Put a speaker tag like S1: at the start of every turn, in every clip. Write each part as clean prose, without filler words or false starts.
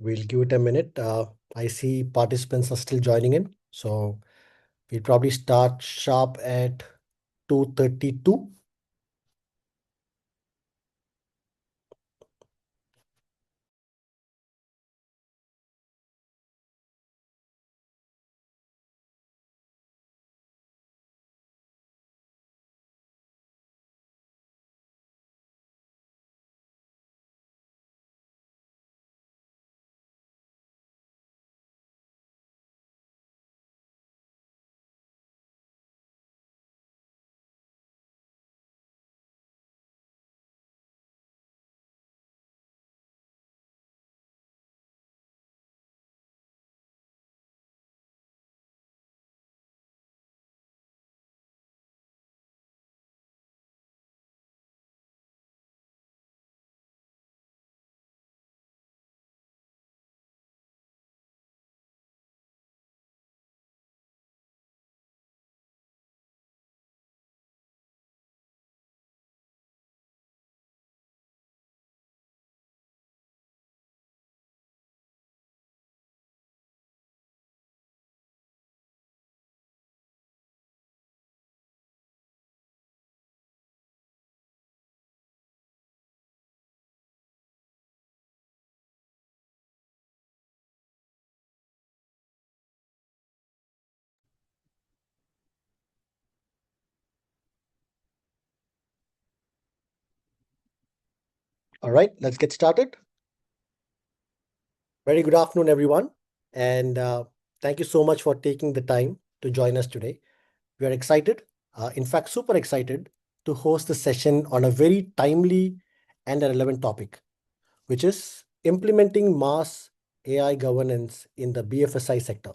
S1: We'll give it a minute. I see participants are still joining in. So we'll probably start sharp at 2:32. All right, let's get started. Very good afternoon, everyone. And thank you so much for taking the time to join us today. We are excited, in fact, super excited to host the session on a very timely and a relevant topic, which is implementing mass AI governance in the BFSI sector.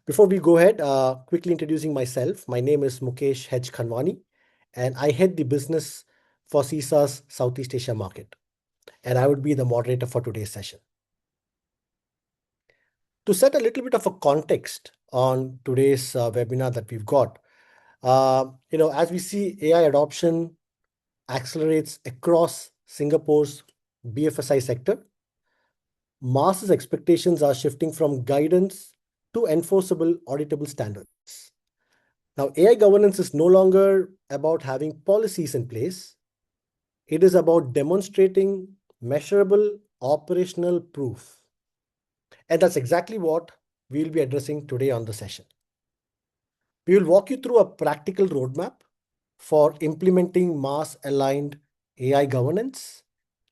S1: Before we go ahead, quickly introducing myself. My name is Mukesh H. Khanwani, and I head the business for CISA's Southeast Asia market. And I would be the moderator for today's session. To set a little bit of a context on today's webinar that we've got, as we see AI adoption accelerates across Singapore's BFSI sector, masses expectations are shifting from guidance to enforceable, auditable standards. Now, AI governance is no longer about having policies in place. It is about demonstrating measurable operational proof. And that's exactly what we'll be addressing today on the session. We will walk you through a practical roadmap for implementing mass-aligned AI governance,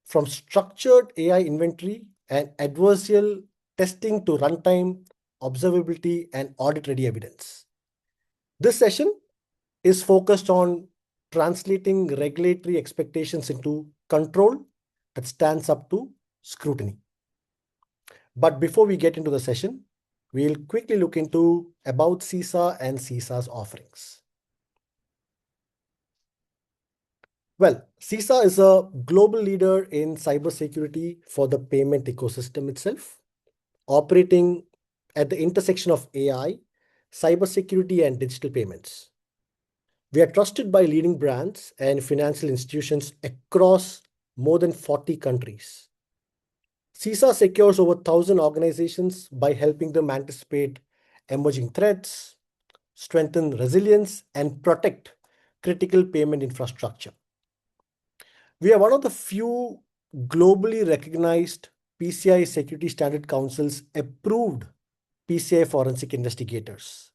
S1: from structured AI inventory and adversarial testing to runtime, observability, and audit-ready evidence. This session is focused on translating regulatory expectations into control that stands up to scrutiny. But before we get into the session, we'll quickly look into about SISA and SISA's offerings. Well, SISA is a global leader in cybersecurity for the payment ecosystem itself, operating at the intersection of AI, cybersecurity, and digital payments. We are trusted by leading brands and financial institutions across more than 40 countries. SISA secures over 1,000 organizations by helping them anticipate emerging threats, strengthen resilience, and protect critical payment infrastructure. We are one of the few globally recognized PCI Security Standard Council's approved PCI forensic investigators.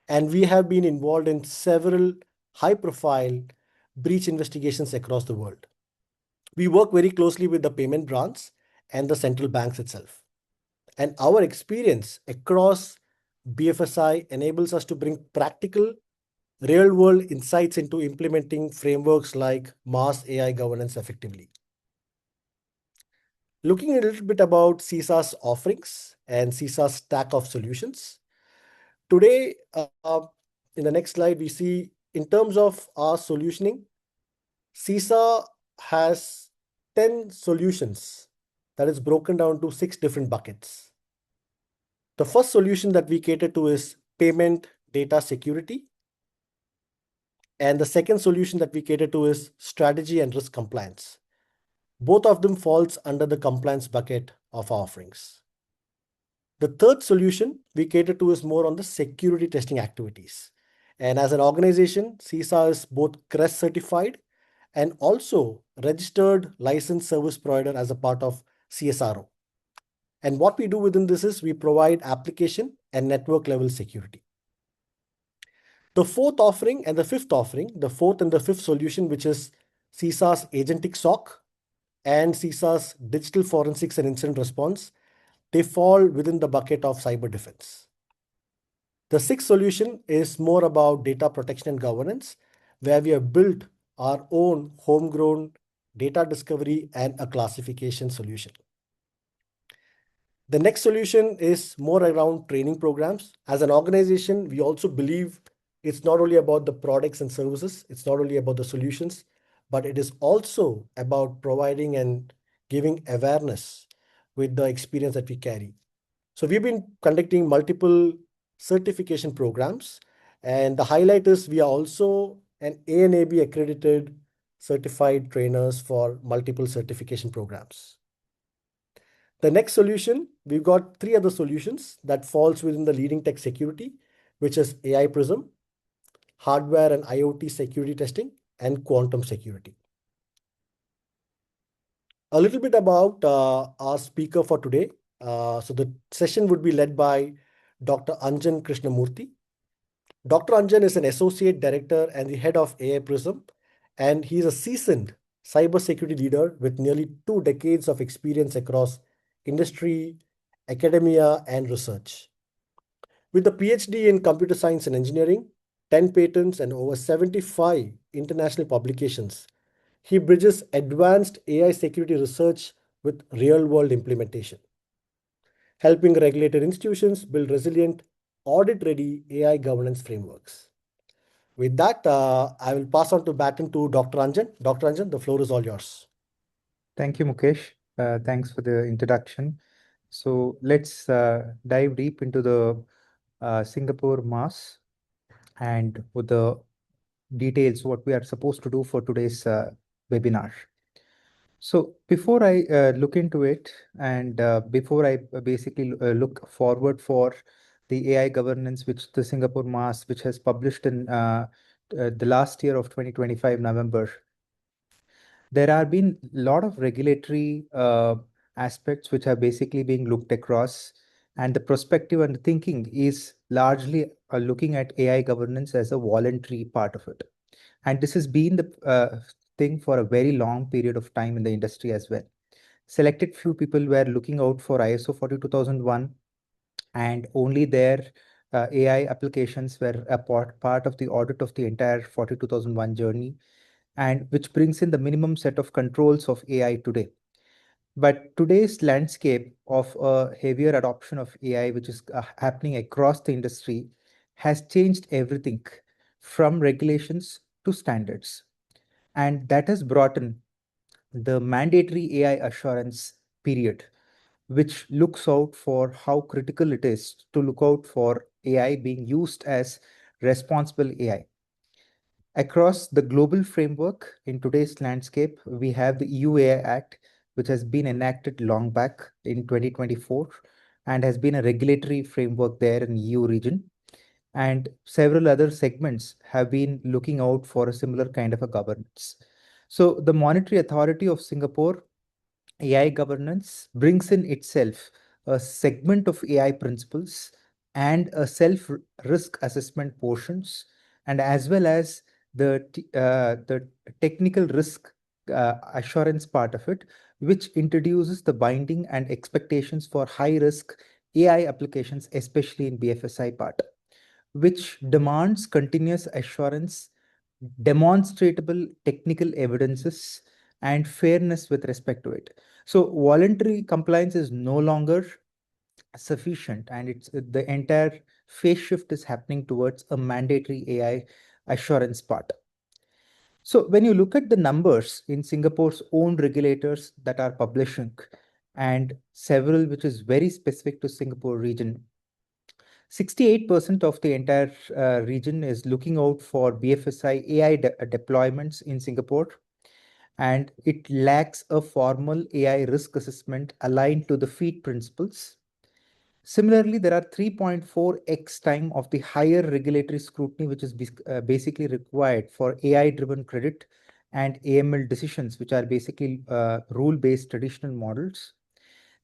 S1: And we have been involved in several high-profile breach investigations across the world. We work very closely with the payment branches and the central banks itself. And our experience across BFSI enables us to bring practical, real-world insights into implementing frameworks like mass AI governance effectively. Looking a little bit about SISA's offerings and SISA's stack of solutions. Today, in the next slide, we see in terms of our solutioning, SISA has 10 solutions that is broken down to 6 different buckets. The first solution that we cater to is payment data security. And the second solution that we cater to is strategy and risk compliance. Both of them falls under the compliance bucket of our offerings. The third solution we cater to is more on the security testing activities. And as an organization, CISA is both CREST certified and also registered licensed service provider as a part of CSRO. And what we do within this is we provide application and network level security. The fourth offering and the fifth offering, the fourth and the fifth solution, which is CISA's agentic SOC and CISA's digital forensics and incident response, they fall within the bucket of cyber defense. The sixth solution is more about data protection and governance, where we have built our own homegrown data discovery and a classification solution. The next solution is more around training programs. As an organization, we also believe it's not only about the products and services, it's not only about the solutions, but it is also about providing and giving awareness with the experience that we carry. So we've been conducting multiple certification programs, and the highlight is we are also an ANAB accredited certified trainers for multiple certification programs. The next solution, we've got three other solutions that falls within the leading tech security, which is AI PRISM, hardware and IoT security testing, and quantum security. A little bit about our speaker for today. So the session would be led by Dr. Anjan Krishnamurthy. Dr. Anjan is an associate director and the head of AI PRISM, and he's a seasoned cybersecurity leader with nearly 2 decades of experience across industry, academia, and research. With a PhD in computer science and engineering, 10 patents, and over 75 international publications, he bridges advanced AI security research with real-world implementation, helping regulated institutions build resilient, audit-ready AI governance frameworks. With that, I will pass on to baton to Dr. Anjan. Dr. Anjan, the floor is all yours.
S2: Thank you, Mukesh. Thanks for the introduction. So let's dive deep into the Singapore MAS and with the details what we are supposed to do for today's webinar. So before I look into it and before I basically look forward for the AI governance which the Singapore MAS which has published in the last year of 2025 November, there have been a lot of regulatory aspects which are basically being looked across, and the perspective and the thinking is largely looking at AI governance as a voluntary part of it. And this has been the thing for a very long period of time in the industry as well. Selected few people were looking out for ISO 42001, and only their AI applications were a part of the audit of the entire 42001 journey, and which brings in the minimum set of controls of AI today. But today's landscape of a heavier adoption of AI, which is happening across the industry, has changed everything from regulations to standards. And that has brought in the mandatory AI assurance period, which looks out for how critical it is to look out for AI being used as responsible AI. Across the global framework in today's landscape, we have the EU AI Act, which has been enacted long back in 2024 and has been a regulatory framework there in EU region. And several other segments have been looking out for a similar kind of a governance. So the Monetary Authority of Singapore AI governance brings in itself a segment of AI principles and a self risk assessment portions, and as well as the technical risk assurance part of it, which introduces the binding and expectations for high risk AI applications, especially in BFSI part, which demands continuous assurance, demonstrable technical evidences, and fairness with respect to it. So voluntary compliance is no longer sufficient, and it's the entire phase shift is happening towards a mandatory AI assurance part. So when you look at the numbers in Singapore's own regulators that are publishing, and several which is very specific to Singapore region, 68% of the entire region is looking out for BFSI AI deployments in Singapore. and it lacks a formal AI risk assessment aligned to the FEED principles. Similarly, there are 3.4x time of the higher regulatory scrutiny, which is basically required for AI-driven credit and AML decisions, which are basically rule-based traditional models.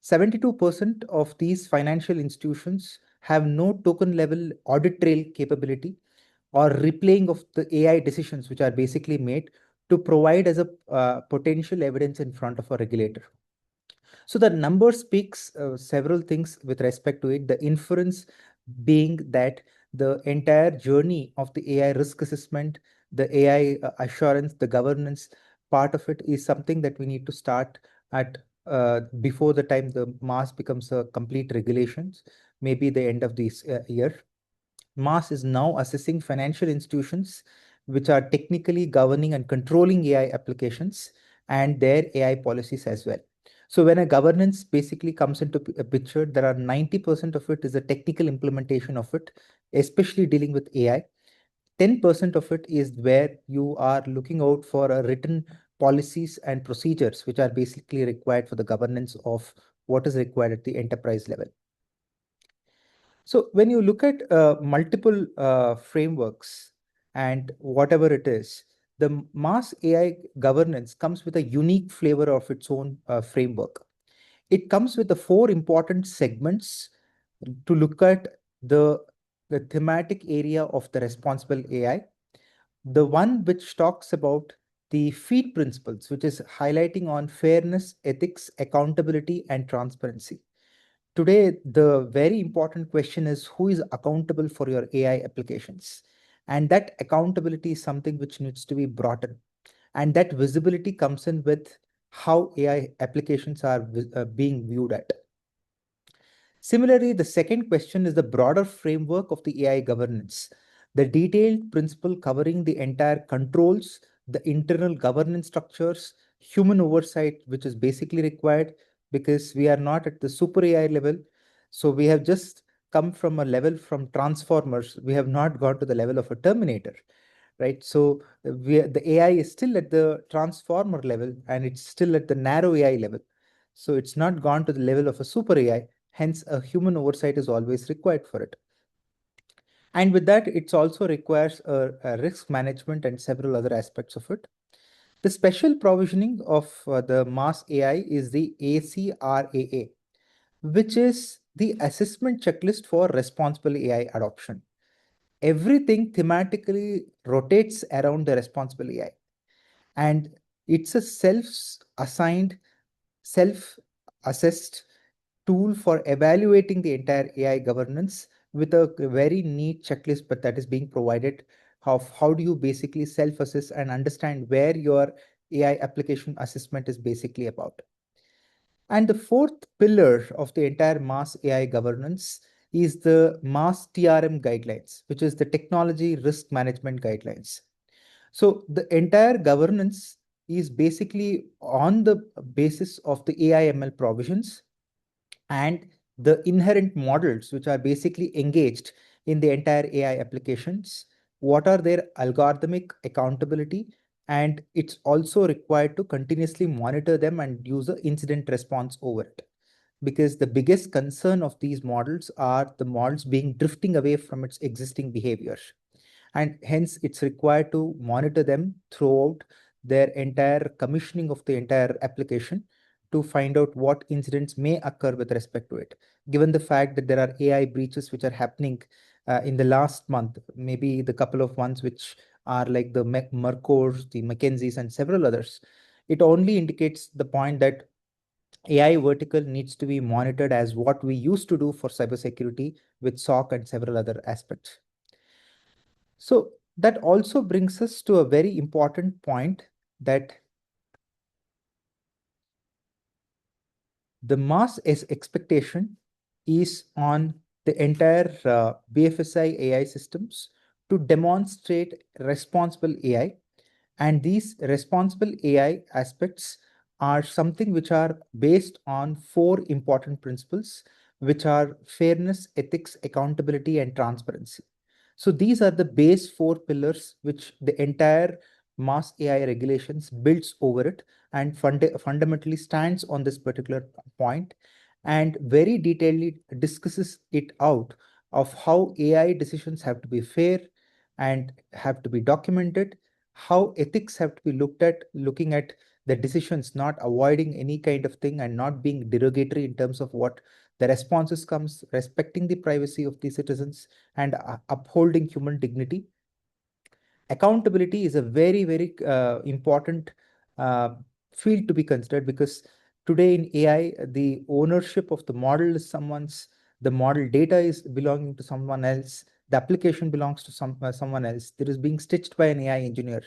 S2: 72% of these financial institutions have no token level audit trail capability or replaying of the AI decisions, which are basically made to provide as a potential evidence in front of a regulator. So the number speaks several things with respect to it. The inference being that the entire journey of the AI risk assessment, the AI assurance, the governance part of it is something that we need to start at before the time the mass becomes a complete regulations, maybe the end of this year. MAS is now assessing financial institutions which are technically governing and controlling AI applications and their AI policies as well. So when a governance basically comes into a picture, there are 90% of it is a technical implementation of it, especially dealing with AI. 10% of it is where you are looking out for a written policies and procedures which are basically required for the governance of what is required at the enterprise level. So when you look at multiple frameworks and whatever it is, the mass AI governance comes with a unique flavor of its own framework. It comes with the four important segments to look at the thematic area of the responsible AI. The one which talks about the FEED principles, which is highlighting on fairness, ethics, accountability, and transparency. Today, the very important question is who is accountable for your AI applications? And that accountability is something which needs to be brought in. And that visibility comes in with how AI applications are being viewed at. Similarly, the second question is the broader framework of the AI governance, the detailed principle covering the entire controls, the internal governance structures, human oversight, which is basically required because we are not at the super AI level. So we have just come from a level from transformers. We have not got to the level of a terminator, right? So the AI is still at the transformer level and it's still at the narrow AI level. So it's not gone to the level of a super AI. Hence, a human oversight is always required for it. And with that, it also requires a risk management and several other aspects of it. The special provisioning of the mass AI is the ACRAA, which is the assessment checklist for responsible AI adoption. Everything thematically rotates around the responsible AI. And it's a self-assigned, self-assessed tool for evaluating the entire AI governance with a very neat checklist, but that is being provided of how do you basically self-assess and understand where your AI application assessment is basically about. And the fourth pillar of the entire mass AI governance is the mass TRM guidelines, which is the technology risk management guidelines. So the entire governance is basically on the basis of the AI ML provisions and the inherent models which are basically engaged in the entire AI applications. What are their algorithmic accountability? And it's also required to continuously monitor them and use an incident response over it. Because the biggest concern of these models are the models being drifting away from its existing behavior. And hence it's required to monitor them throughout their entire commissioning of the entire application to find out what incidents may occur with respect to it. Given the fact that there are AI breaches which are happening in the last month, maybe the couple of ones which are like the Mercors, the McKinseys, and several others, it only indicates the point that AI vertical needs to be monitored as what we used to do for cybersecurity with SOC and several other aspects. So that also brings us to a very important point that the mass expectation is on the entire BFSI AI systems to demonstrate responsible AI. And these responsible AI aspects are something which are based on four important principles, which are fairness, ethics, accountability, and transparency. So these are the base four pillars which the entire mass AI regulations builds over it and fundamentally stands on this particular point and very detailedly discusses it out of how AI decisions have to be fair and have to be documented, how ethics have to be looked at, looking at the decisions, not avoiding any kind of thing and not being derogatory in terms of what the responses comes, respecting the privacy of the citizens and upholding human dignity. Accountability is a very, very important uh, field to be considered, because today in AI, the ownership of the model is someone's, the model data is belonging to someone else, the application belongs to someone else. It is being stitched by an AI engineer.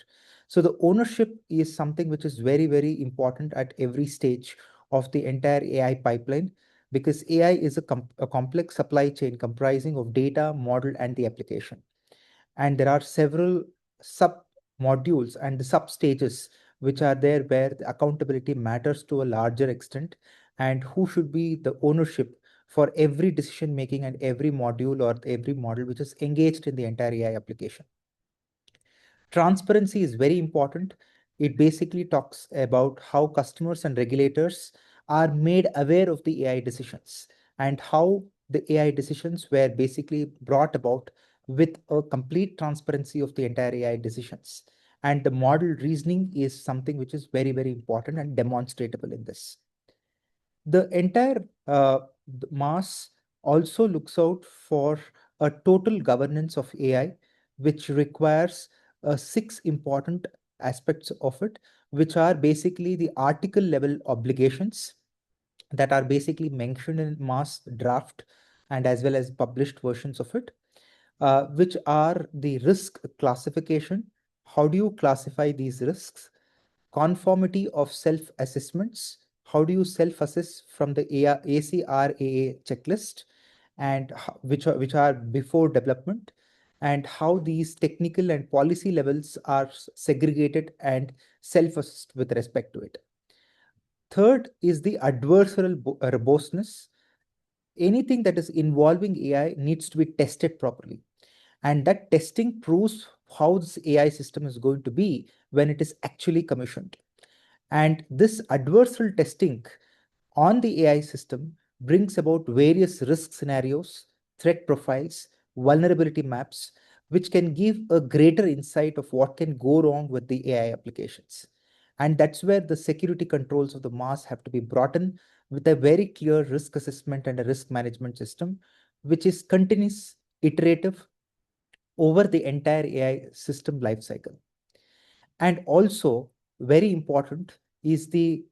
S2: So the ownership is something which is very, very important at every stage of the entire AI pipeline, because AI is a complex supply chain comprising of data, model, and the application. And there are several sub modules and the sub stages which are there where the accountability matters to a larger extent, and who should be the ownership for every decision making and every module or every model which is engaged in the entire AI application. Transparency is very important. It basically talks about how customers and regulators are made aware of the AI decisions and how the AI decisions were basically brought about with a complete transparency of the entire AI decisions. And the model reasoning is something which is very, very important and demonstrable in this. The entire mass also looks out for a total governance of AI, which requires six important aspects of it, which are basically the article level obligations that are basically mentioned in mass draft and as well as published versions of it, which are the risk classification. How do you classify these risks? Conformity of self-assessments. How do you self-assess from the ACRAA checklist, and which are before development, and how these technical and policy levels are segregated and self-assessed with respect to it. Third is the adversarial robustness. Anything that is involving AI needs to be tested properly, and that testing proves how this AI system is going to be when it is actually commissioned. And this adversarial testing on the AI system brings about various risk scenarios, threat profiles, vulnerability maps, which can give a greater insight of what can go wrong with the AI applications. And that's where the security controls of the mass have to be brought in with a very clear risk assessment and a risk management system, which is continuous, iterative over the entire AI system lifecycle. And also, very important is the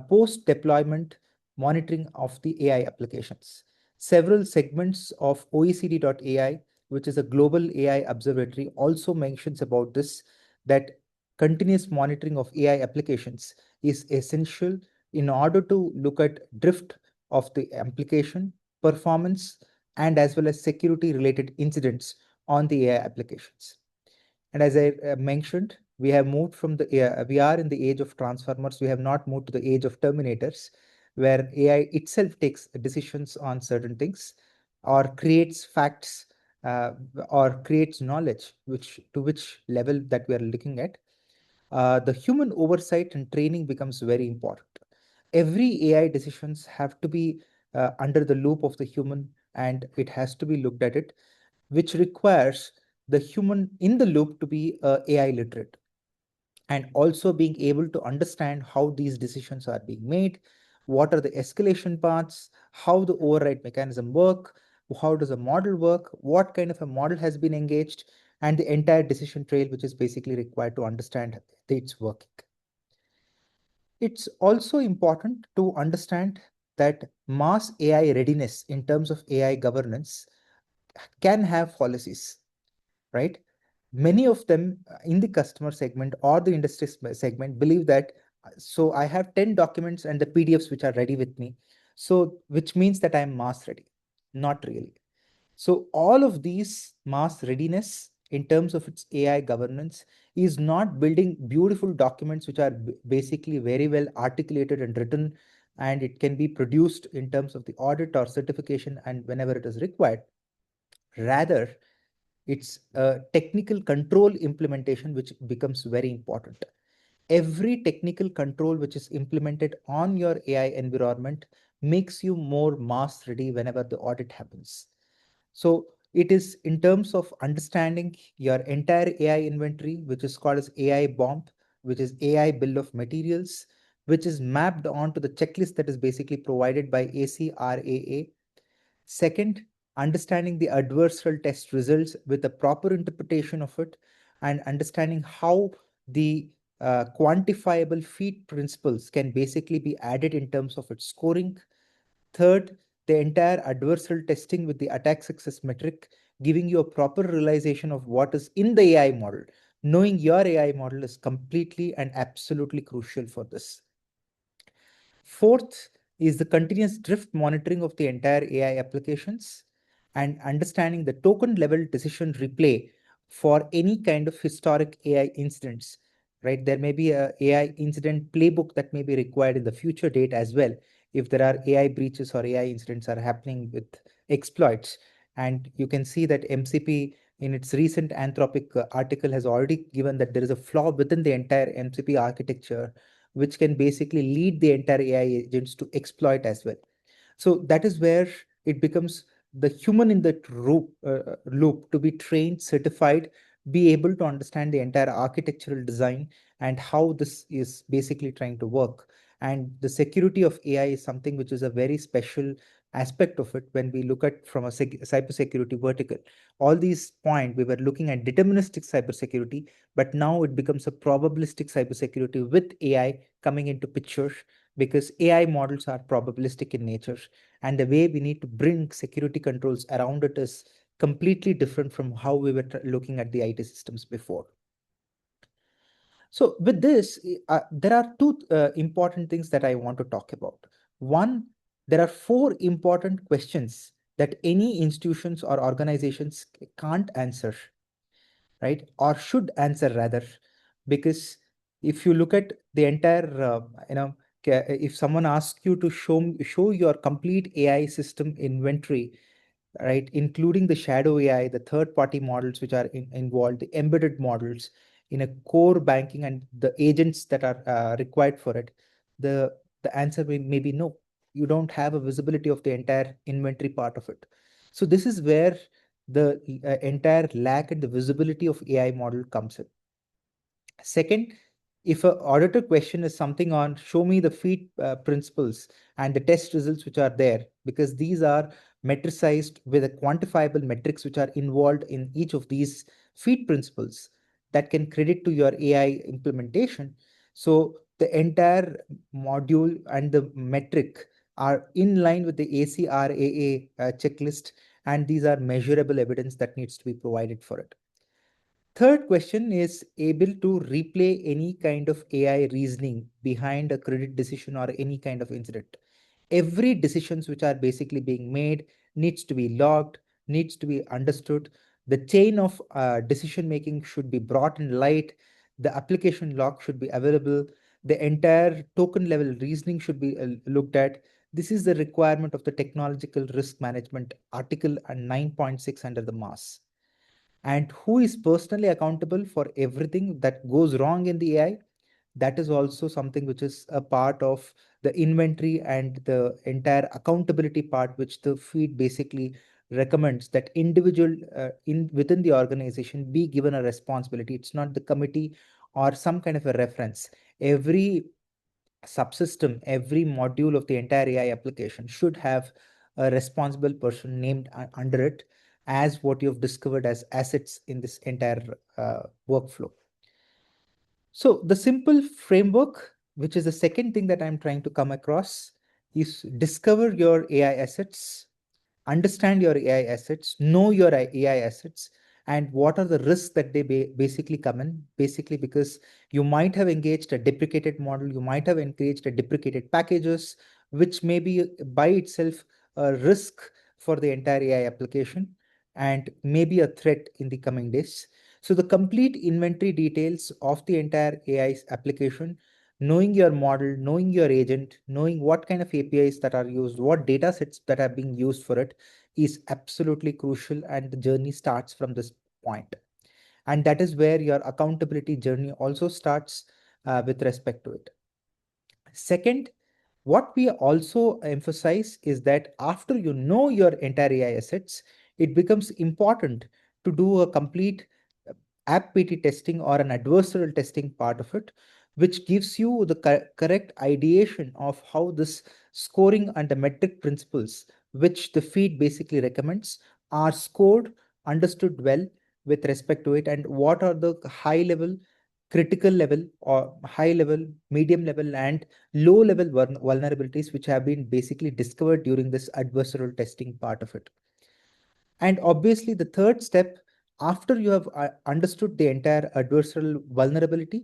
S2: post deployment monitoring of the AI applications. Several segments of OECD.ai, which is a global AI observatory, also mentions about this, that continuous monitoring of AI applications is essential in order to look at drift of the application, performance, and as well as security related incidents on the AI applications. And as I mentioned, we have moved from we are in the age of transformers. We have not moved to the age of terminators, where AI itself takes decisions on certain things, or creates facts, uh, or creates knowledge, which level that we are looking at. The human oversight and training becomes very important. Every AI decisions have to be under the loop of the human, and it has to be looked at it, which requires the human in the loop to be AI literate, and also being able to understand how these decisions are being made, what are the escalation paths, how the override mechanism work, how does a model work, what kind of a model has been engaged, and the entire decision trail, which is basically required to understand its working. It's also important to understand that mass AI readiness in terms of AI governance can have policies, right? Many of them in the customer segment or the industry segment believe that, so I have 10 documents and the PDFs which are ready with me. So, which means that I'm mass ready. Not really. So, all of these mass readiness in terms of its AI governance is not building beautiful documents which are basically very well articulated and written, and it can be produced in terms of the audit or certification and whenever it is required. Rather, It's a technical control implementation, which becomes very important. Every technical control which is implemented on your AI environment makes you more mass ready whenever the audit happens. So it is in terms of understanding your entire AI inventory, which is called as AI bomb, which is AI bill of materials, which is mapped onto the checklist that is basically provided by ACRAA. Second, understanding the adversarial test results with a proper interpretation of it, and understanding how the quantifiable feed principles can basically be added in terms of its scoring. Third, the entire adversarial testing with the attack success metric, giving you a proper realization of what is in the AI model. Knowing your AI model is completely and absolutely crucial for this. Fourth is the continuous drift monitoring of the entire AI applications and understanding the token level decision replay for any kind of historic AI incidents, right? There may be a AI incident playbook that may be required in the future date as well. If there are AI breaches or AI incidents are happening with exploits, and you can see that MCP in its recent Anthropic article has already given that there is a flaw within the entire MCP architecture which can basically lead the entire AI agents to exploit as well. So that is where it becomes the human in the loop to be trained, certified, be able to understand the entire architectural design and how this is basically trying to work. And the security of AI is something which is a very special aspect of it when we look at from a cybersecurity vertical. All these points, we were looking at deterministic cybersecurity, but now it becomes a probabilistic cybersecurity with AI coming into picture, because AI models are probabilistic in nature, and the way we need to bring security controls around it is completely different from how we were looking at the IT systems before. So with this, there are two important things that I want to talk about. One, there are four important questions that any institutions or organizations can't answer, right? Or should answer rather, because if you look at the entire, if someone asks you to show your complete AI system inventory, right, including the shadow AI, the third-party models which are involved, the embedded models in a core banking, and the agents that are required for it, the answer may be no. You don't have a visibility of the entire inventory part of it. So this is where the entire lack in the visibility of AI model comes in. Second, if an auditor question is something on show me the feed principles and the test results which are there, because these are metricized with a quantifiable metrics which are involved in each of these feed principles that can credit to your AI implementation. So the entire module and the metric are in line with the ACRAA checklist, and these are measurable evidence that needs to be provided for it. Third question is able to replay any kind of AI reasoning behind a credit decision or any kind of incident. Every decisions which are basically being made needs to be logged, needs to be understood. The chain of decision making should be brought in light. The application log should be available. The entire token level reasoning should be looked at. This is the requirement of the technological risk management article 9.6 under the MAS. And who is personally accountable for everything that goes wrong in the AI? That is also something which is a part of the inventory and the entire accountability part, which the feed basically recommends that individual in within the organization be given a responsibility. It's not the committee or some kind of a reference. Every subsystem, every module of the entire AI application should have a responsible person named under it as what you've discovered as assets in this entire workflow. So the simple framework, which is the second thing that I'm trying to come across, is discover your AI assets, understand your AI assets, know your AI assets, and what are the risks that they basically come in. Basically, because you might have engaged a deprecated model, you might have engaged a deprecated packages, which may be by itself a risk for the entire AI application and maybe a threat in the coming days. So the complete inventory details of the entire AI application, knowing your model, knowing your agent, knowing what kind of APIs that are used, what data sets that are being used for it, is absolutely crucial, and the journey starts from this point. And that is where your accountability journey also starts with respect to it. Second, what we also emphasize is that after you know your entire AI assets, it becomes important to do a complete app PT testing or an adversarial testing part of it, which gives you the correct ideation of how this scoring and the metric principles, which the feed basically recommends, are scored, understood well with respect to it, and what are the high level, critical level, or high level, medium level, and low level vulnerabilities which have been basically discovered during this adversarial testing part of it. And obviously, the third step, after you have understood the entire adversarial vulnerability,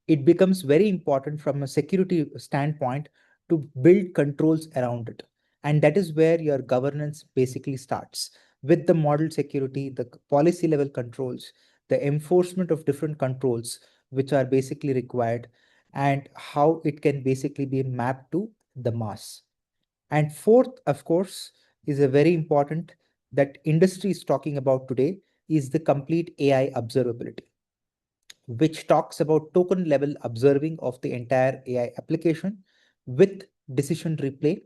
S2: it becomes very important from a security standpoint to build controls around it. And that is where your governance basically starts with the model security, the policy level controls, the enforcement of different controls, which are basically required, and how it can basically be mapped to the mass. And fourth, of course, is a very important that industry is talking about today is the complete AI observability, which talks about token level observing of the entire AI application with decision replay,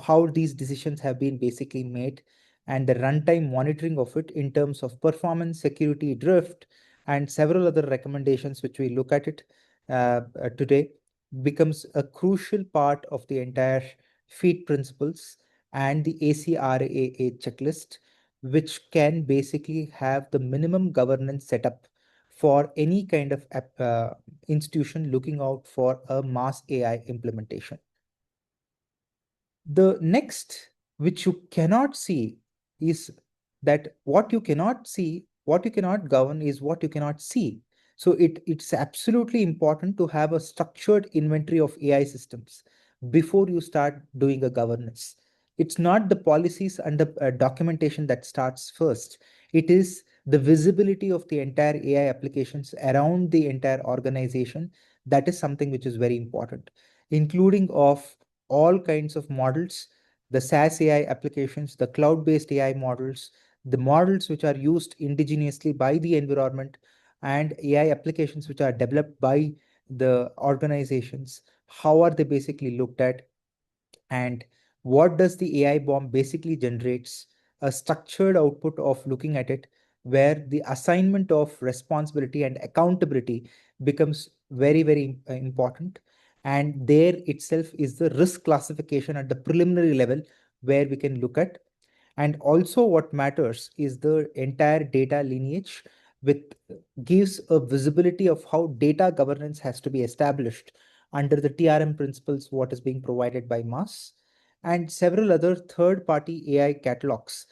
S2: how these decisions have been basically made, and the runtime monitoring of it in terms of performance, security, drift, and several other recommendations which we look at it today becomes a crucial part of the entire feed principles and the ACRAA checklist, which can basically have the minimum governance setup for any kind of institution looking out for a mass AI implementation. The next, which you cannot see, is that what you cannot govern is what you cannot see. So it's absolutely important to have a structured inventory of AI systems before you start doing a governance. It's not the policies and the documentation that starts first. It is the visibility of the entire AI applications around the entire organization. That is something which is very important, including of all kinds of models, the SaaS AI applications, the cloud-based AI models, the models which are used indigenously by the environment, and AI applications which are developed by the organizations. How are they basically looked at? And what does the AI bomb basically generates? A structured output of looking at it, where the assignment of responsibility and accountability becomes very, very important. And there itself is the risk classification at the preliminary level where we can look at. And also what matters is the entire data lineage, with gives a visibility of how data governance has to be established under the TRM principles, what is being provided by MAS, and several other third-party AI catalogs,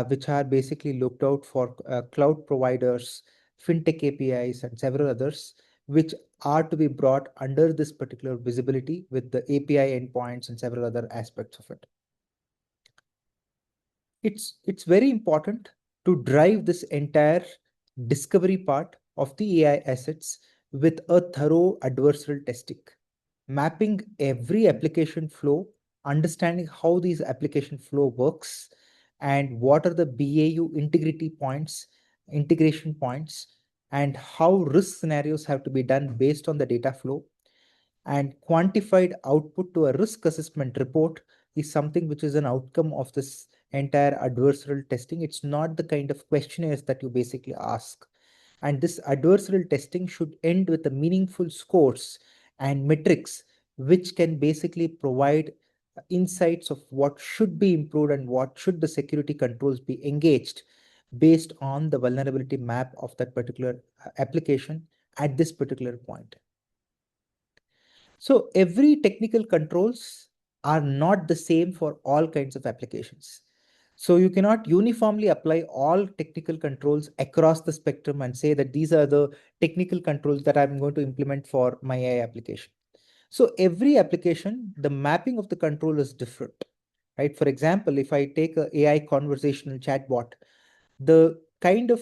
S2: which are basically looked out for cloud providers, fintech APIs, and several others, which are to be brought under this particular visibility with the API endpoints and several other aspects of it. It's very important to drive this entire discovery part of the AI assets with a thorough adversarial testing, mapping every application flow, understanding how these application flow works, and what are the BAU integrity points, integration points, and how risk scenarios have to be done based on the data flow, and quantified output to a risk assessment report is something which is an outcome of this entire adversarial testing. It's not the kind of questionnaires that you basically ask. And this adversarial testing should end with the meaningful scores and metrics, which can basically provide insights of what should be improved and what should the security controls be engaged based on the vulnerability map of that particular application at this particular point. So every technical controls are not the same for all kinds of applications. So you cannot uniformly apply all technical controls across the spectrum and say that these are the technical controls that I'm going to implement for my AI application. So every application, the mapping of the control is different, right? For example, if I take a AI conversational chatbot, the kind of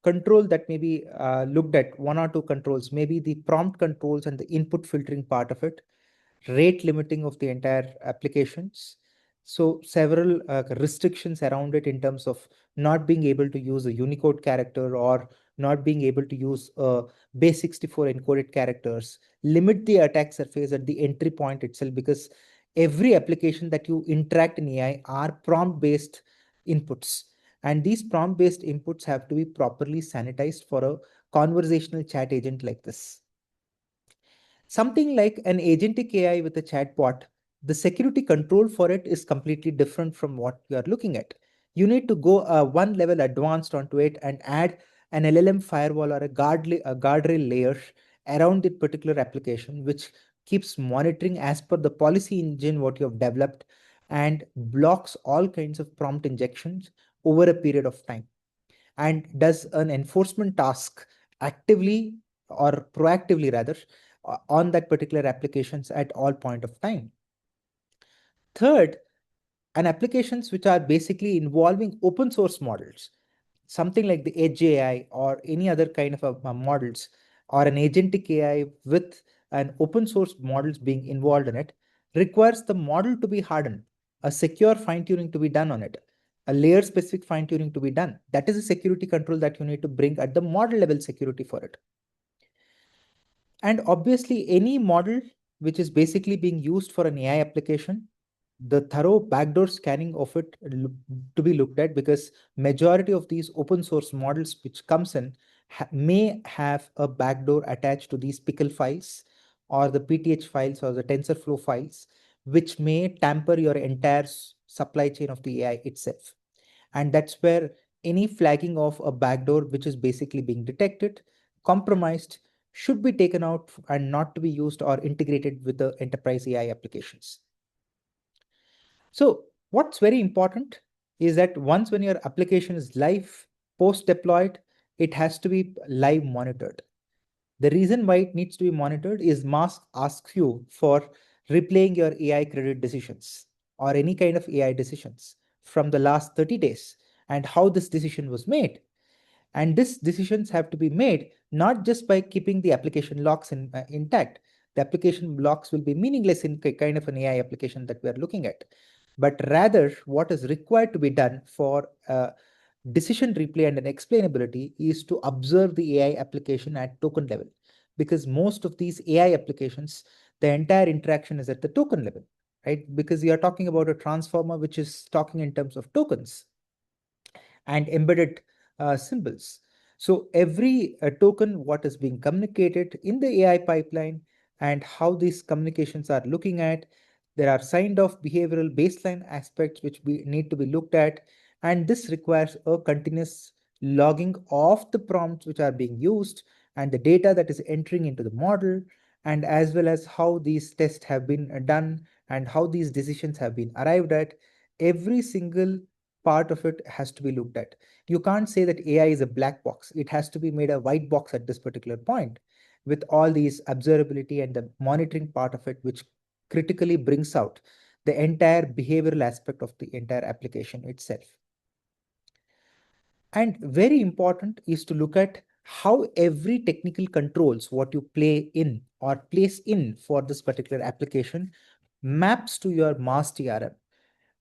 S2: control that may be looked at, one or two controls, maybe the prompt controls and the input filtering part of it, rate limiting of the entire applications, So several restrictions around it in terms of not being able to use a Unicode character or not being able to use base 64 encoded characters, limit the attack surface at the entry point itself, because every application that you interact in AI are prompt-based inputs. And these prompt-based inputs have to be properly sanitized for a conversational chat agent like this. Something like an agentic AI with a chatbot, the security control for it is completely different from what you are looking at. You need to go one level advanced onto it and add an LLM firewall or a guardrail layer around the particular application, which keeps monitoring as per the policy engine what you have developed and blocks all kinds of prompt injections over a period of time, and does an enforcement task actively or proactively rather on that particular applications at all point of time. Third, and applications which are basically involving open source models, something like the edge AI or any other kind of models, or an agentic AI with an open source models being involved in it, requires the model to be hardened, a secure fine tuning to be done on it, a layer specific fine tuning to be done. That is a security control that you need to bring at the model level security for it. And obviously, any model which is basically being used for an AI application, the thorough backdoor scanning of it to be looked at, because majority of these open source models which comes in may have a backdoor attached to these pickle files or the PTH files or the TensorFlow files, which may tamper your entire supply chain of the AI itself. And that's where any flagging of a backdoor which is basically being detected, compromised, should be taken out and not to be used or integrated with the enterprise AI applications. So what's very important is that once when your application is live, post deployed, it has to be live monitored. The reason why it needs to be monitored is Mask asks you for replaying your AI credit decisions or any kind of AI decisions from the last 30 days and how this decision was made. And these decisions have to be made not just by keeping the application locks intact. The application locks will be meaningless in kind of an AI application that we are looking at. But rather, what is required to be done for decision replay and an explainability is to observe the AI application at token level. Because most of these AI applications, the entire interaction is at the token level, right? Because you are talking about a transformer which is talking in terms of tokens and embedded symbols. So every token, what is being communicated in the AI pipeline and how these communications are looking at, there are signed off behavioral baseline aspects which need to be looked at. And this requires a continuous logging of the prompts which are being used and the data that is entering into the model, and as well as how these tests have been done and how these decisions have been arrived at. Every single part of it has to be looked at. You can't say that AI is a black box. It has to be made a white box at this particular point with all these observability and the monitoring part of it, which critically brings out the entire behavioral aspect of the entire application itself. And very important is to look at how every technical controls what you play in or place in for this particular application maps to your mass TRM,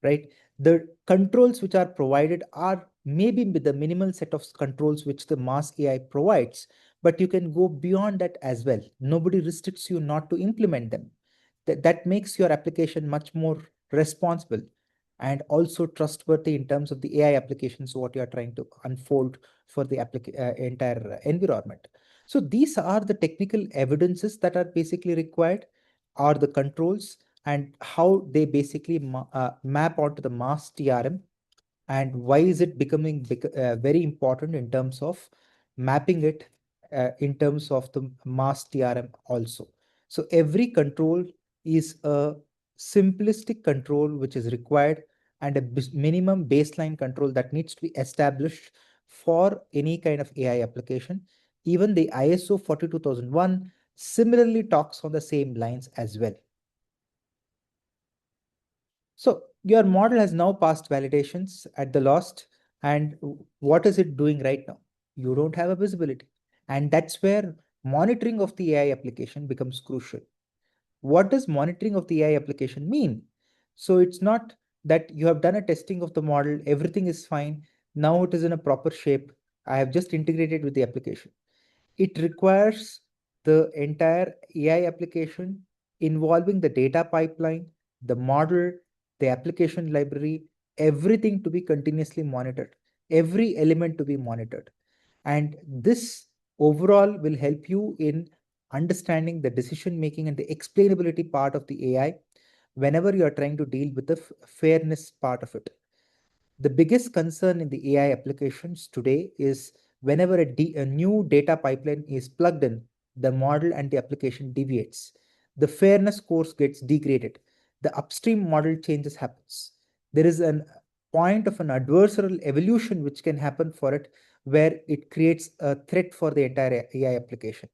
S2: right? The controls which are provided are maybe with the minimal set of controls which the mass AI provides, but you can go beyond that as well. Nobody restricts you not to implement them. That makes your application much more responsible and also trustworthy in terms of the AI applications, what you are trying to unfold for the entire environment. So these are the technical evidences that are basically required, are the controls and how they basically map onto the mass TRM, and why is it becoming very important in terms of mapping it in terms of the mass TRM also. So every control is a simplistic control which is required and a minimum baseline control that needs to be established for any kind of AI application. Even the ISO 42001 similarly talks on the same lines as well. So your model has now passed validations at the last, and what is it doing right now? You don't have a visibility. And that's where monitoring of the AI application becomes crucial. What does monitoring of the AI application mean? So it's not that you have done a testing of the model, everything is fine. Now it is in a proper shape. I have just integrated with the application. It requires the entire AI application involving the data pipeline, the model, the application library, everything to be continuously monitored, every element to be monitored. And this overall will help you in understanding the decision making and the explainability part of the AI whenever you are trying to deal with the fairness part of it. The biggest concern in the AI applications today is whenever a new data pipeline is plugged in, the model and the application deviates. The fairness scores gets degraded. The upstream model changes happens. There is a point of an adversarial evolution which can happen for it where it creates a threat for the entire AI application.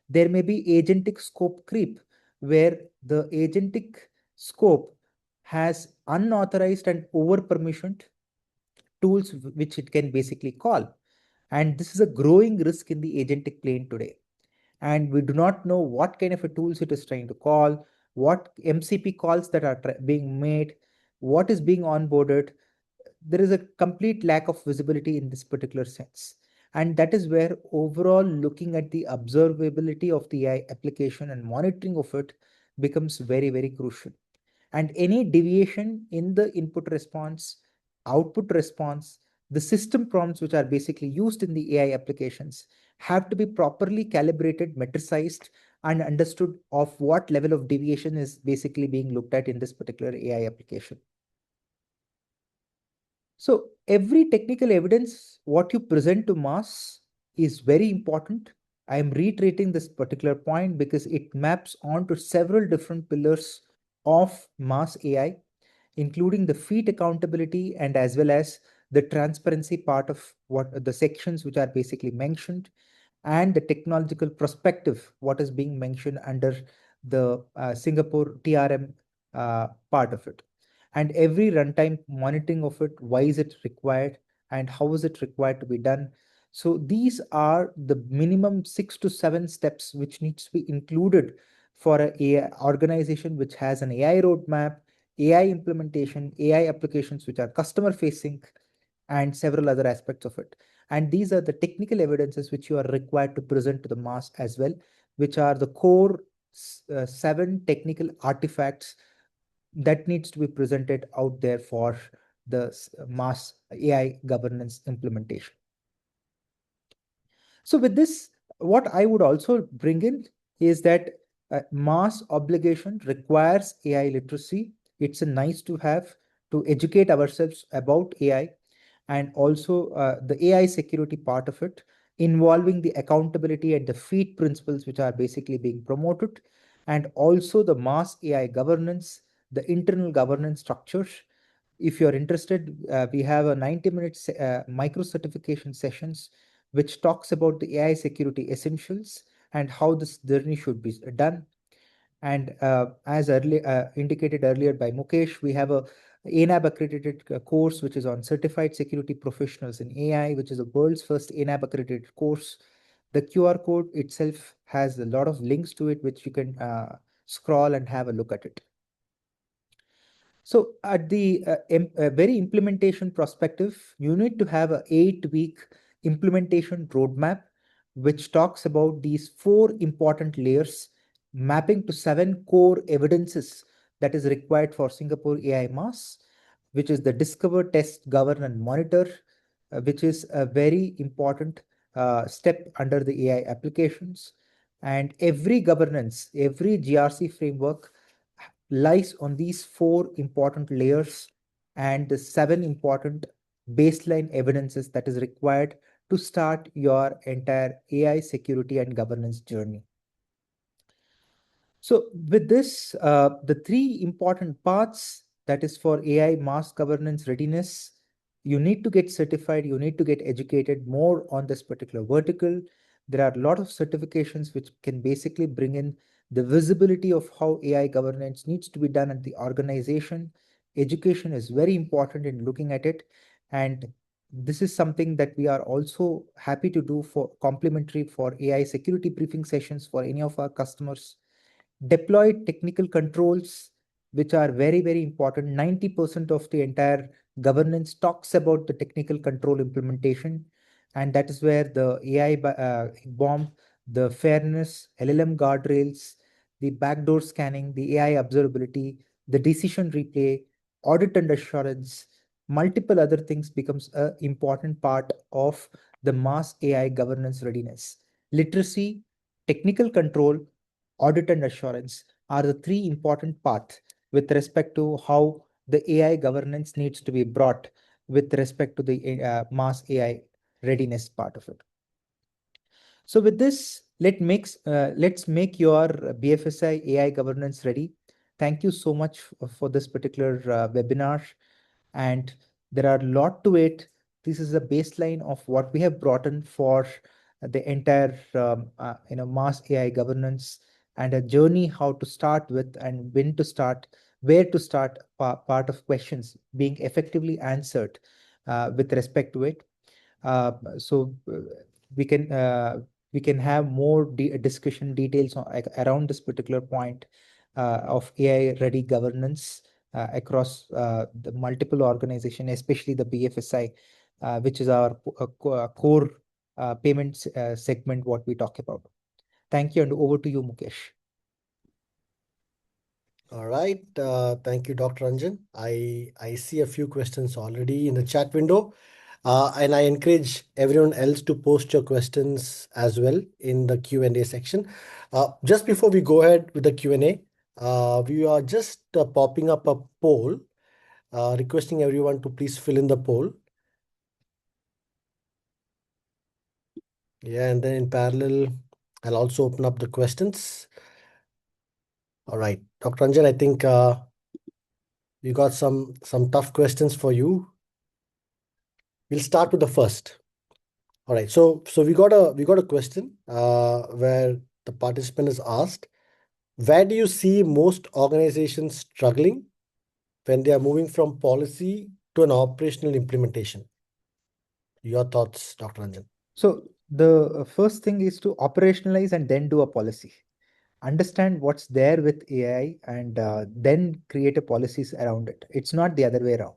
S2: There may be agentic scope creep where the agentic scope has unauthorized and over permissioned tools which it can basically call. And this is a growing risk in the agentic plane today. And we do not know what kind of a tools it is trying to call, what MCP calls that are being made, what is being onboarded. There is a complete lack of visibility in this particular sense. And that is where overall looking at the observability of the AI application and monitoring of it becomes very, very crucial. And any deviation in the input response, output response, the system prompts which are basically used in the AI applications have to be properly calibrated, metricized, and understood of what level of deviation is basically being looked at in this particular AI application. So every technical evidence, what you present to mass is very important. I am reiterating this particular point because it maps onto several different pillars of mass AI, including the feat accountability and as well as the transparency part of what the sections which are basically mentioned, and the technological perspective, what is being mentioned under the Singapore TRM part of it. And every runtime monitoring of it, why is it required and how is it required to be done. So these are the minimum 6 to 7 steps which needs to be included for an AI organization which has an AI roadmap, AI implementation, AI applications which are customer facing, and several other aspects of it. And these are the technical evidences which you are required to present to the mass as well, which are the core 7 technical artifacts that needs to be presented out there for the mass AI governance implementation. So with this, what I would also bring in is that mass obligation requires AI literacy. It's a nice to have to educate ourselves about AI, and also the AI security part of it, involving the accountability and the feed principles which are basically being promoted, and also the mass AI governance, the internal governance structures. If you're interested, we have a 90-minute micro certification sessions which talks about the AI security essentials and how this journey should be done. And as indicated earlier by Mukesh, we have a ANAB accredited course which is on certified security professionals in AI, which is the world's first ANAB accredited course. The QR code itself has a lot of links to it, which you can scroll and have a look at it. So at the very implementation perspective, you need to have a 8-week implementation roadmap, which talks about these 4 important layers, mapping to 7 core evidences that is required for Singapore AI Mass, which is the discover, test, govern, and monitor, which is a very important step under the AI applications. And every governance, every GRC framework lies on these 4 important layers and the 7 important baseline evidences that is required to start your entire AI security and governance journey. So with this, the 3 important parts, that is for AI mass governance readiness, you need to get certified, you need to get educated more on this particular vertical. There are a lot of certifications which can basically bring in the visibility of how AI governance needs to be done at the organization. Education is very important in looking at it. And this is something that we are also happy to do for complimentary for AI security briefing sessions for any of our customers. Deploy technical controls, which are very, very important. 90% of the entire governance talks about the technical control implementation. And that is where the AI bomb, the fairness, LLM guardrails, the backdoor scanning, the AI observability, the decision replay, audit and assurance, multiple other things becomes an important part of the mass AI governance readiness. Literacy, technical control, audit and assurance are the three important paths with respect to how the AI governance needs to be brought with respect to the mass AI readiness part of it. So with this, let's make your BFSI AI governance ready. Thank you so much for this particular webinar, and there are a lot to it. This is a baseline of what we have brought in for the entire mass AI governance, and a journey how to start with and when to start, where to start, part of questions being effectively answered with respect to it. So we can uh, we can have more discussion details on, like, around this particular point of AI ready governance across the multiple organization, especially the BFSI, which is our core payments segment, what we talk about. Thank you, and over to you, Mukesh.
S1: All right. Thank you, Dr. Anjan. I see a few questions already in the chat window. And I encourage everyone else to post your questions as well in the Q&A section. Just before we go ahead with the Q&A, we are just popping up a poll, requesting everyone to please fill in the poll. Yeah, and then in parallel, I'll also open up the questions. All right, Dr. Anjan, I think we got some tough questions for you. We'll start with the first. All right, so we got a question where the participant is asked, where do you see most organizations struggling when they are moving from policy to an operational implementation? Your thoughts, Dr. Anjan.
S2: So the first thing is to operationalize and then do a policy. Understand what's there with AI, and then create a policies around it. It's not the other way around.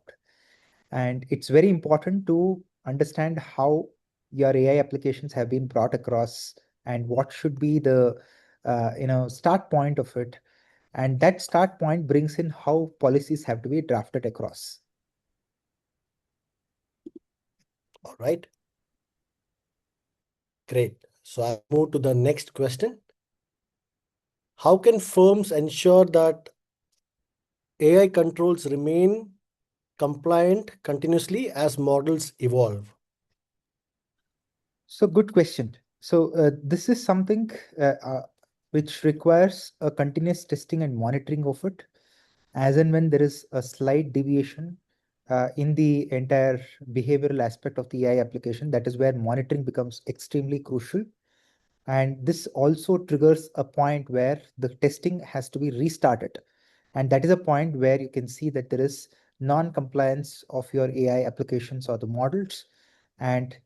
S2: And it's very important to understand how your AI applications have been brought across, and what should be the start point of it. And that start point brings in how policies have to be drafted across.
S1: All right, great. So I'll move to the next question. How can firms ensure that AI controls remain compliant continuously as models evolve?
S2: So good question. So this is something which requires a continuous testing and monitoring of it, as and when there is a slight deviation in the entire behavioral aspect of the AI application. That is where monitoring becomes extremely crucial. And this also triggers a point where the testing has to be restarted. And that is a point where you can see that there is non-compliance of your AI applications or the models. And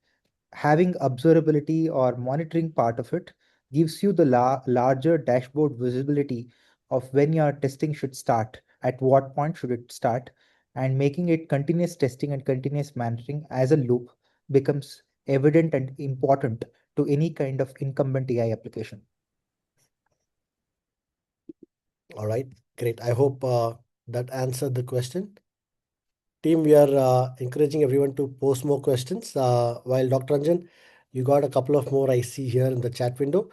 S2: having observability or monitoring part of it gives you the larger dashboard visibility of when your testing should start, at what point should it start, and making it continuous testing and continuous monitoring as a loop becomes evident and important to any kind of incumbent AI application.
S1: All right, great. I hope that answered the question. Team, we are encouraging everyone to post more questions. While Dr. Anjan, you got a couple of more I see here in the chat window.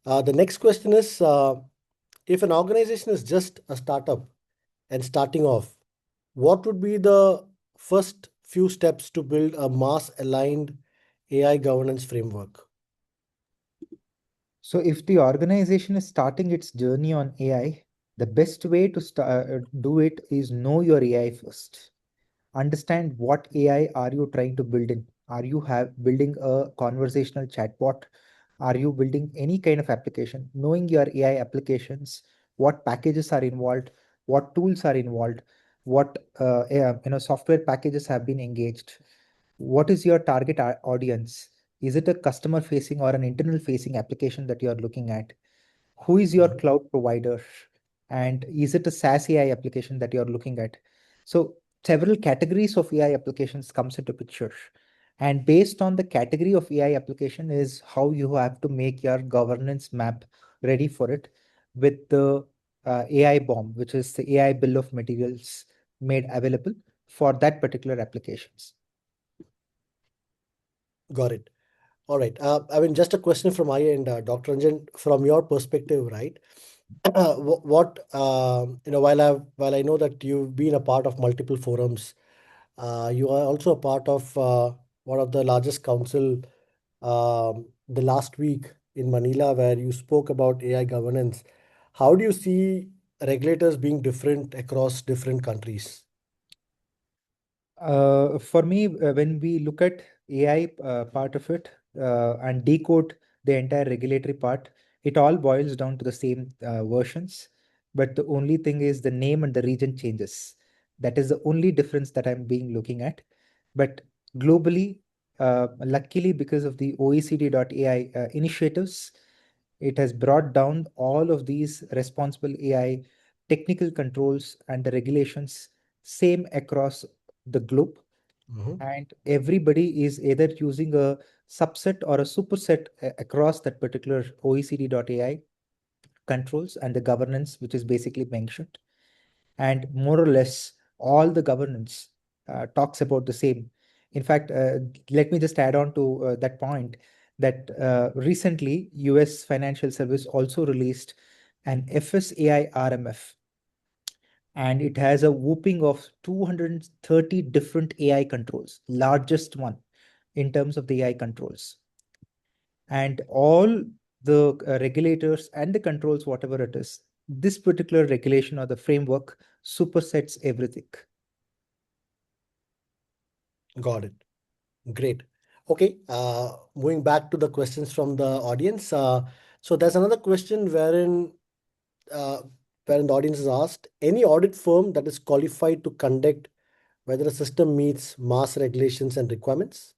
S1: The next question is, if an organization is just a startup and starting off, what would be the first few steps to build a mass aligned AI governance framework?
S2: So if the organization is starting its journey on AI, the best way to do it is know your AI first. Understand what AI are you trying to build in. Are you building a conversational chatbot? Are you building any kind of application? Knowing your AI applications, what packages are involved, what tools are involved, what software packages have been engaged. What is your target audience? Is it a customer facing or an internal facing application that you are looking at? Who is your
S1: Mhm.
S2: cloud provider? And is it a SaaS AI application that you're looking at? So several categories of AI applications comes into picture. And based on the category of AI application is how you have to make your governance map ready for it with the AI bomb, which is the AI bill of materials made available for that particular applications.
S1: Got it. All right. I mean, just a question from my end, Dr. Anjan, from your perspective, right? What while I know that you've been a part of multiple forums, you are also a part of one of the largest council the last week in Manila, where you spoke about AI governance. How do you see regulators being different across different countries?
S2: For me, when we look at AI part of it and decode the entire regulatory part, it all boils down to the same versions. But the only thing is the name and the region changes. That is the only difference that I'm being looking at. But globally, luckily, because of the OECD.ai initiatives, it has brought down all of these responsible AI technical controls and the regulations same across the globe,
S1: Mhm.
S2: and everybody is either using a subset or a superset across that particular OECD.ai controls and the governance which is basically mentioned, and more or less all the governance talks about the same. In fact, let me just add on to that point that recently US Financial Service also released an FSAI RMF, and it has a whooping of 230 different AI controls, largest one in terms of the AI controls. And all the regulators and the controls, whatever it is, this particular regulation or the framework supersets everything.
S1: Got it. Great. Okay. Moving back to the questions from the audience. So there's another question uh, wherein the audience is asked, any audit firm that is qualified to conduct whether a system meets mass regulations and requirements?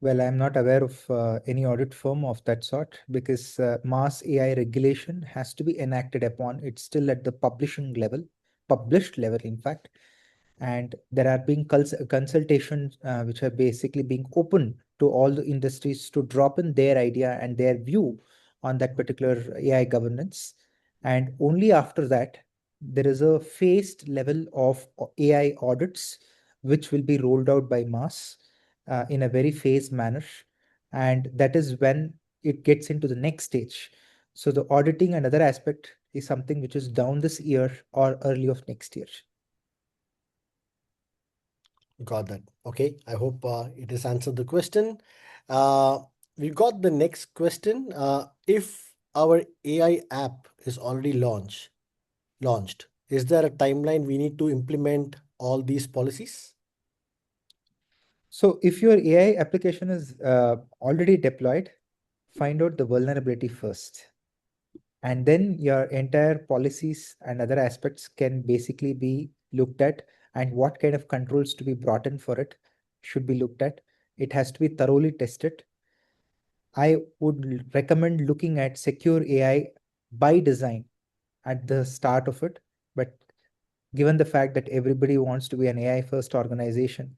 S2: Well, I'm not aware of any audit firm of that sort because mass AI regulation has to be enacted upon. It's still at the publishing level, published level, in fact. And there are being consultations which are basically being open to all the industries to drop in their idea and their view on that particular AI governance. And only after that, there is a phased level of AI audits which will be rolled out by mass in a very phased manner. And that is when it gets into the next stage. So the auditing and other aspect is something which is down this year or early of next year.
S1: Got that. Okay. I hope it has answered the question. Uh, we got the next question. If our AI app is already launched, is there a timeline we need to implement all these policies?
S2: So if your AI application is already deployed, find out the vulnerability first. And then your entire policies and other aspects can basically be looked at, and what kind of controls to be brought in for it should be looked at. It has to be thoroughly tested. I would recommend looking at secure AI by design at the start of it. But given the fact that everybody wants to be an AI first organization,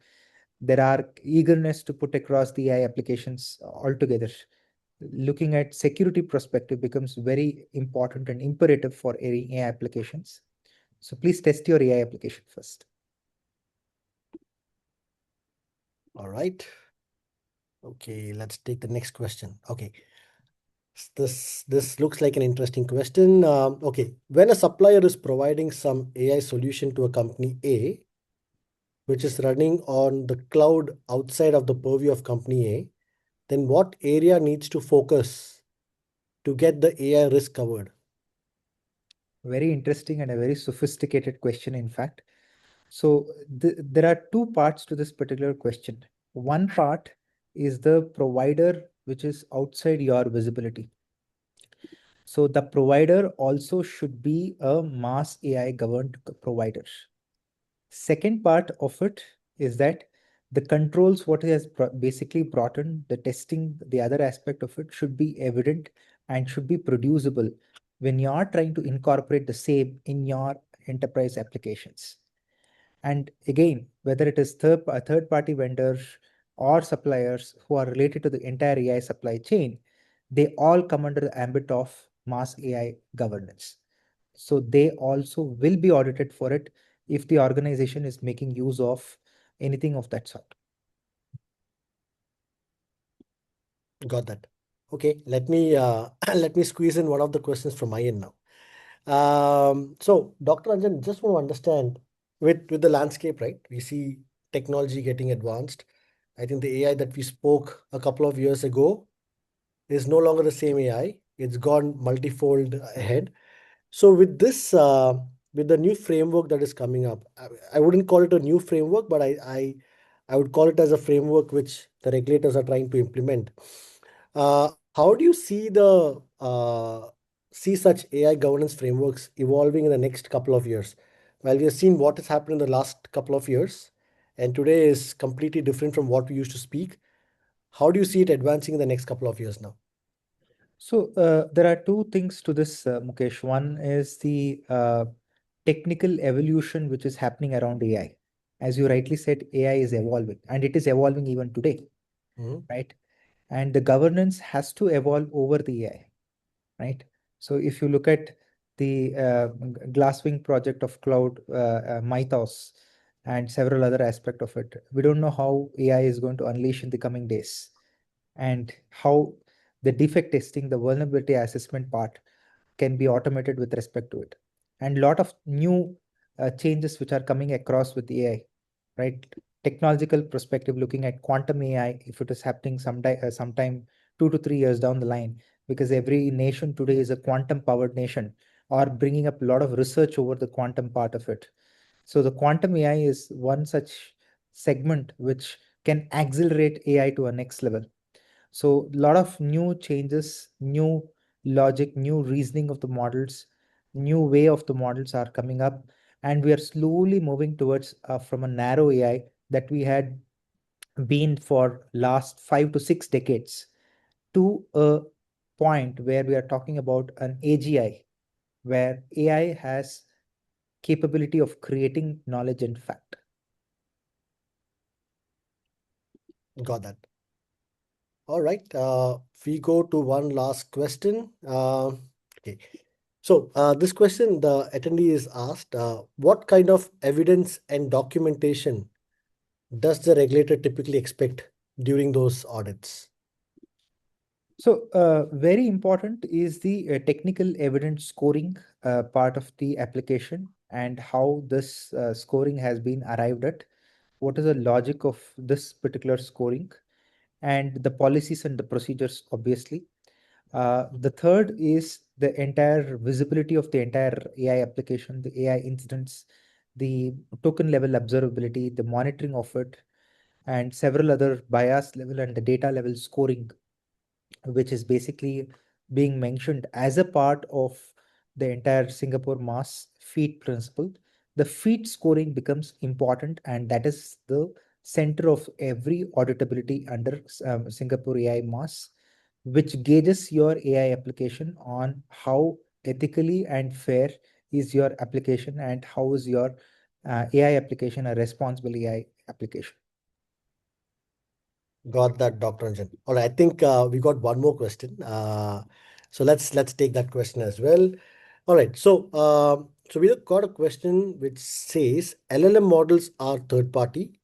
S2: there are eagerness to put across the AI applications altogether. Looking at security perspective becomes very important and imperative for any AI applications. So please test your AI application first.
S1: All right. Okay, let's take the next question. Okay. This looks like an interesting question. Okay, when a supplier is providing some AI solution to a company A, which is running on the cloud outside of the purview of company A, then what area needs to focus to get the AI risk covered?
S2: Very interesting and a very sophisticated question, in fact. So there are two parts to this particular question. One part is the provider, which is outside your visibility. So the provider also should be a mass AI governed provider. Second part of it is that the controls, what it has basically brought in, the testing, the other aspect of it should be evident and should be producible when you are trying to incorporate the same in your enterprise applications. And again, whether it is third party vendors or suppliers who are related to the entire AI supply chain, they all come under the ambit of mass AI governance. So they also will be audited for it if the organization is making use of anything of that sort.
S1: Got that. Okay, let me let me squeeze in one of the questions from my end now. So, Dr. Anjan, just want to understand with the landscape, right? We see technology getting advanced. I think the AI that we spoke a couple of years ago is no longer the same AI. It's gone multifold ahead. So with the new framework that is coming up, I wouldn't call it a new framework, but I would call it as a framework which the regulators are trying to implement. How do you see such AI governance frameworks evolving in the next couple of years? Well, we have seen what has happened in the last couple of years, and today is completely different from what we used to speak. How do you see it advancing in the next couple of years now?
S2: So there are two things to this, Mukesh. One is the technical evolution which is happening around AI. As you rightly said, AI is evolving, and it is evolving even today,
S1: Mhm.
S2: right? And the governance has to evolve over the AI, right? So if you look at the Glasswing project of cloud, Mythos, and several other aspects of it, we don't know how AI is going to unleash in the coming days, and how the defect testing, the vulnerability assessment part can be automated with respect to it. And a lot of new changes which are coming across with AI, right? Technological perspective, looking at quantum AI, if it is happening sometime 2 to 3 years down the line, because every nation today is a quantum powered nation, or bringing up a lot of research over the quantum part of it. So the quantum AI is one such segment which can accelerate AI to a next level. So a lot of new changes, new logic, new reasoning of the models, new way of the models are coming up, and we are slowly moving towards from a narrow AI that we had been for last 5 to 6 decades to a point where we are talking about an AGI, where AI has capability of creating knowledge and fact.
S1: Got that. All right. We go to one last question. Okay. So this question, the attendee is asked, what kind of evidence and documentation does the regulator typically expect during those audits?
S2: So, very important is the technical evidence scoring part of the application, and how this scoring has been arrived at. What is the logic of this particular scoring, and the policies and the procedures, obviously. The third is the entire visibility of the entire AI application, the AI incidents, the token level observability, the monitoring of it, and several other bias level and the data level scoring, which is basically being mentioned as a part of the entire Singapore mass feed principle. The feed scoring becomes important, and that is the center of every auditability under Singapore AI mass, which gauges your AI application on how ethically and fair is your application, and how is your AI application a responsible AI application.
S1: Got that, Dr. Anjan. All right, I think we got one more question. So let's take that question as well. All right, so we have got a question which says LLM models are third party.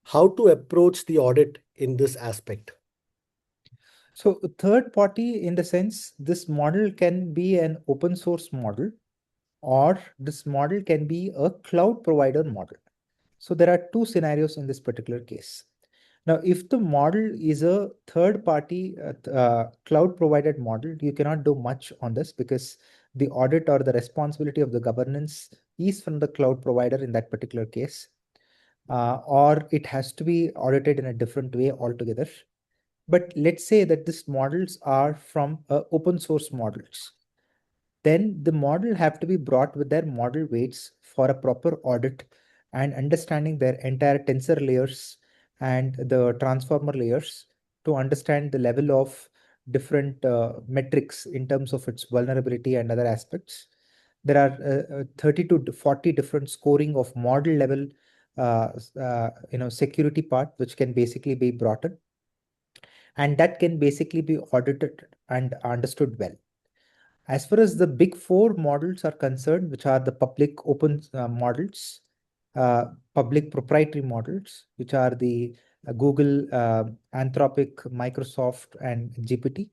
S1: How to approach the audit in this aspect?
S2: So third party, in the sense, this model can be an open source model, or this model can be a cloud provider model. So there are two scenarios in this particular case. Now, if the model is a third party cloud provided model, you cannot do much on this, because the audit or the responsibility of the governance is from the cloud provider in that particular case, or it has to be audited in a different way altogether. But let's say that these models are from open source models, then the model have to be brought with their model weights for a proper audit, and understanding their entire tensor layers and the transformer layers, to understand the level of different metrics in terms of its vulnerability and other aspects. There are 30 to 40 different scoring of model level security part, which can basically be brought in, and that can basically be audited and understood well. As far as the big four models are concerned, which are the public open models, public proprietary models, which are the Google, Anthropic, Microsoft, and GPT,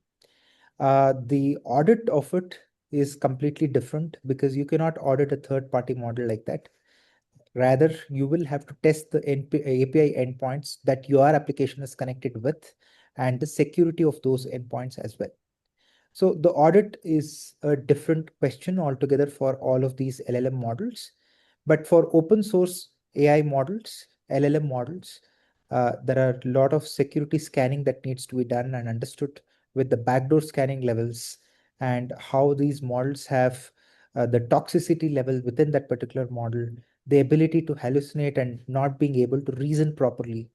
S2: the audit of it is completely different because you cannot audit a third party model like that. Rather, you will have to test the API endpoints that your application is connected with and the security of those endpoints as well. So the audit is a different question altogether for all of these LLM models. But for open source AI models, LLM models, there are a lot of security scanning that needs to be done and understood with the backdoor scanning levels and how these models have the toxicity level within that particular model, the ability to hallucinate and not being able to reason properly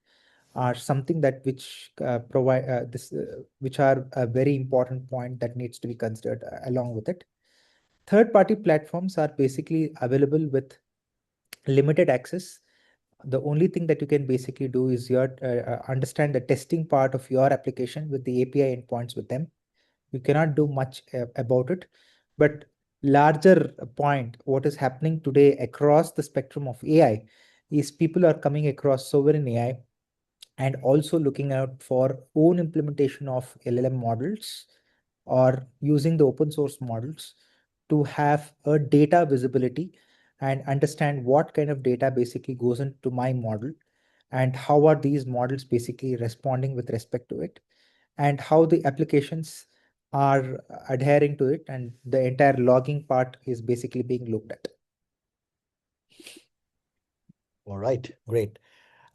S2: are something that which provide this which are a very important point that needs to be considered along with it. Third party platforms are basically available with limited access. The only thing that you can basically do is your understand the testing part of your application with the API endpoints with them. You cannot do much about it. But larger point, what is happening today across the spectrum of AI is people are coming across sovereign AI and also looking out for own implementation of LLM models or using the open source models to have a data visibility and understand what kind of data basically goes into my model and how are these models basically responding with respect to it and how the applications are adhering to it, and the entire logging part is basically being looked at.
S1: All right, great.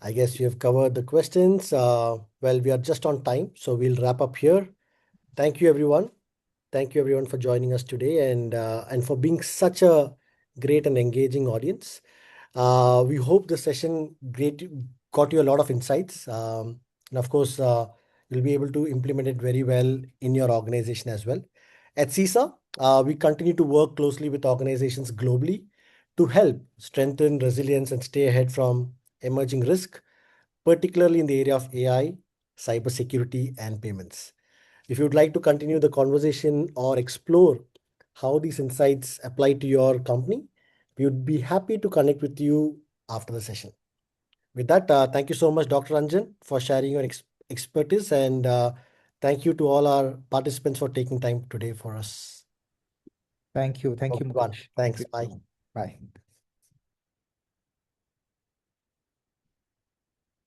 S1: I guess you have covered the questions. Well, we are just on time, so we'll wrap up here. Thank you, everyone. Thank you, everyone, for joining us today and for being such a great and engaging audience. We hope the session got you a lot of insights. And of course, you'll be able to implement it very well in your organization as well. At CISA, we continue to work closely with organizations globally to help strengthen resilience and stay ahead from emerging risk, particularly in the area of AI, cybersecurity, and payments. If you would like to continue the conversation or explore how these insights apply to your company, we would be happy to connect with you after the session. With that, thank you so much, Dr. Anjan, for sharing your expertise, and thank you to all our participants for taking time today for us.
S2: Thank you. Thank you,
S1: Everyone,
S2: Mukesh. Thank
S1: thanks.
S2: you.
S1: Bye.
S2: Bye.